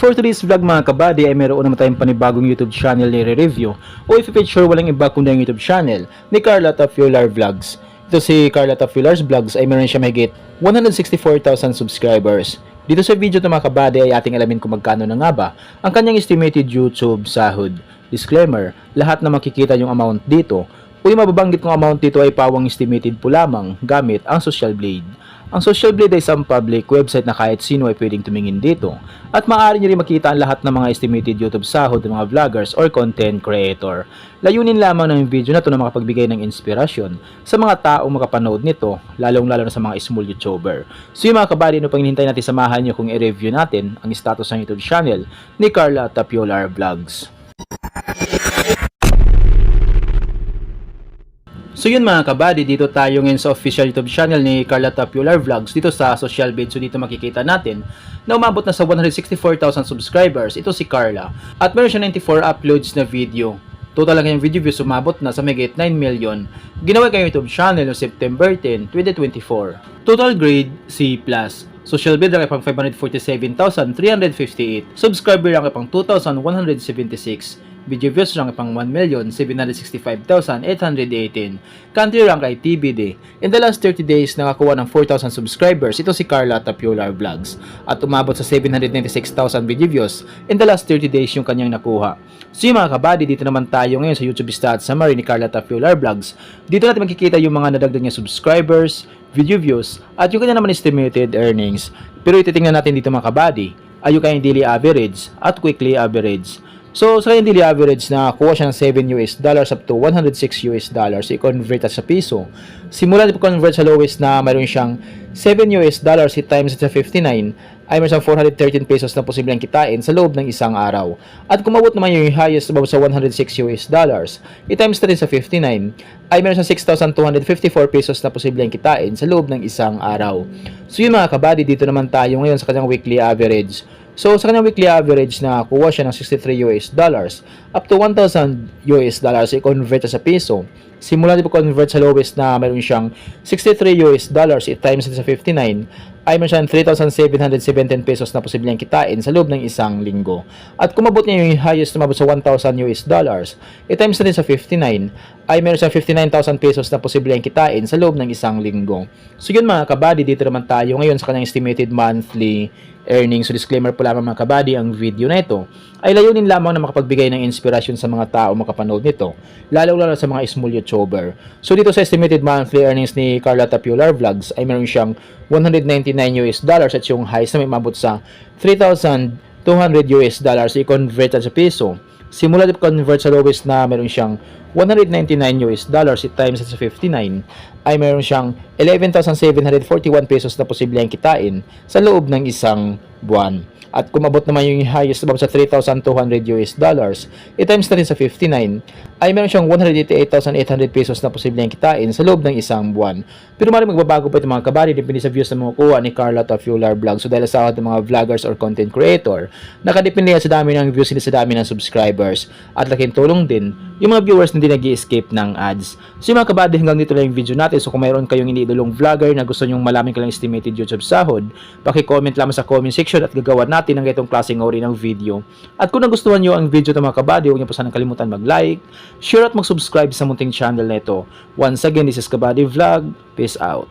For today's vlog mga kabady ay meron naman tayong panibagong YouTube channel na i-review o i-feature walang iba kundi ang YouTube channel ni Carla Tafular Vlogs. Ito si Carla Tafular Vlogs ay meron siya mahigit 164,000 subscribers. Dito sa video ito mga kabady ay ating alamin kung magkano na nga ba ang kanyang estimated YouTube sahod. Disclaimer, lahat na makikita yung amount dito o yung mababanggit kong amount dito ay pawang estimated po lamang gamit ang Social Blade. Ang Social Blade ay isang public website na kahit sino ay pwedeng tumingin dito at maaari nyo rin makita ang lahat ng mga estimated YouTube sahod ng mga vloggers or content creator. Layunin lamang ng video na ito na makapagbigay ng inspirasyon sa mga taong makapanood nito, lalong-lalo na sa mga small YouTuber. So yung mga kabady, ano pang hinihintay natin, samahan nyo kung i-review natin ang status ng YouTube channel ni Carla Tafular Vlogs. So yun mga kabady, dito tayo ngayon sa official YouTube channel ni Carla Tafular Vlogs dito sa Social Blade. So dito makikita natin na umabot na sa 164,000 subscribers ito si Carla at meron siya 94 uploads na video. Total lang kanyang video views umabot na sa mahigit 9 million. Ginawa kanyang YouTube channel noong September 10, 2024. Total grade C+. Social Blade rank pang 547,358. Subscriber rank pang 2,176. Video views rank pang 1,765,818. Country rank ay TBD. In the last 30 days, nakakuha ng 4,000 subscribers. Ito si Carla Tafular Vlogs. At umabot sa 796,000 video views. In the last 30 days yung kanyang nakuha. So yung mga kabady, dito naman tayo ngayon sa YouTube stats summary ni Carla Tafular Vlogs. Dito natin makikita yung mga nadagdag niya subscribers, video views, at yung kanya naman estimated earnings. Pero ititingnan natin dito mga kabady ay yung kanyang daily average at weekly average. So, sa kanyang daily average, nakakuha siya ng $7 up to $106 i-convert sa piso. Simula na convert sa lowest na mayroon siyang $7 i-times sa 59 ay mayroon siyang 413 pesos na posibleng kitain sa loob ng isang araw. At kung mabot naman yung highest above sa $106 i-times natin sa 59 ay mayroon siyang 6,254 pesos na posibleng kitain sa loob ng isang araw. So yun mga kabady, dito naman tayo ngayon sa kanyang weekly average. So, sa kanyang weekly average, nakakuha siya ng $63 up to $1,000 i-convert sa piso. Simula din po convert sa lowest na mayroon siyang $63 i-times sa 59 ay mayroon siyang 3,717 pesos na posibleng kitain sa loob ng isang linggo. At kung mabot niya yung highest na mabot sa $1,000 i-times natin sa 59 ay mayroon siyang 59,000 pesos na posibleng kitain sa loob ng isang linggo. So yun mga kabady, dito naman tayo ngayon sa kanyang estimated monthly earnings. So disclaimer po lamang mga kabady, ang video na ito ay layunin lamang na makapagbigay ng inspirasyon sa mga tao makapanood nito, lalo-lalo sa mga small YouTuber. So dito sa estimated monthly earnings ni Carla Tafular Vlogs ay meron siyang $199 at yung highest na may mabot sa $3,200 i-convert sa piso. Simula din convert sa lowest na meron siyang $199 i-times sa 59 ay meron siyang 11,741 pesos na posibleng kitain sa loob ng isang buwan. At kung mabot naman yung highest above sa $3,200 i-times natin sa 59 ay meron siyang 188,800 pesos na posibleng kitain sa loob ng isang buwan. Pero maaaring magbabago pa ito mga kabady, depende sa views na makukuha ni Carla Tafular Vlogs. So dahil sa akin ng mga vloggers or content creator, nakadepende yan sa dami ng views nila, sa dami ng subscribers. At laking tulong din yung mga viewers na hindi nag-i-escape ng ads. So yung mga kabady, hanggang dito lang yung video natin. So kung mayroon kayong iniidolong vlogger na gusto nyong malaman kailang estimated YouTube sahod, paki-comment lamang sa comment section at gagawa natin ng itong klaseng uri ng video. At kung nagustuhan nyo ang video ng mga kabady, huwag nyo po sanang kalimutan mag-like, share at mag-subscribe sa munting channel na ito. Once again, this is Kabady Vlog. Peace out.